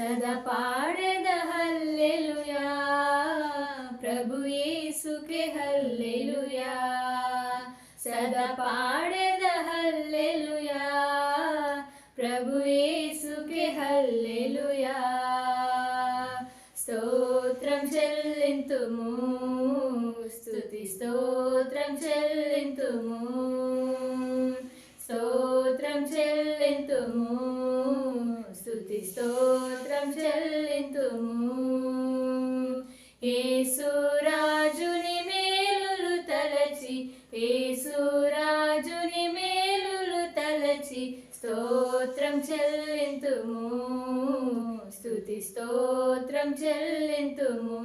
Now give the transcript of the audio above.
సదా పాడెద హల్లెలూయా, ప్రభు యేసుకే హల్లెలూయా. సదా పాడెద హల్లెలూయా, ప్రభు యేసుకే హల్లెలూయా. స్తోత్రం చెల్లింతుము, స్తుతి స్తోత్రం చెల్లింతుము, స్తోత్రం చెల్లింతుము, స్తుతి స్తోత్రం చెల్లింతుము. యేసు రాజుని మేలులు తలచి, యేసు రాజుని మేలులు తలచి, స్తోత్రం చెల్లింతుము, స్తుతి స్తోత్రం చెల్లింతుము.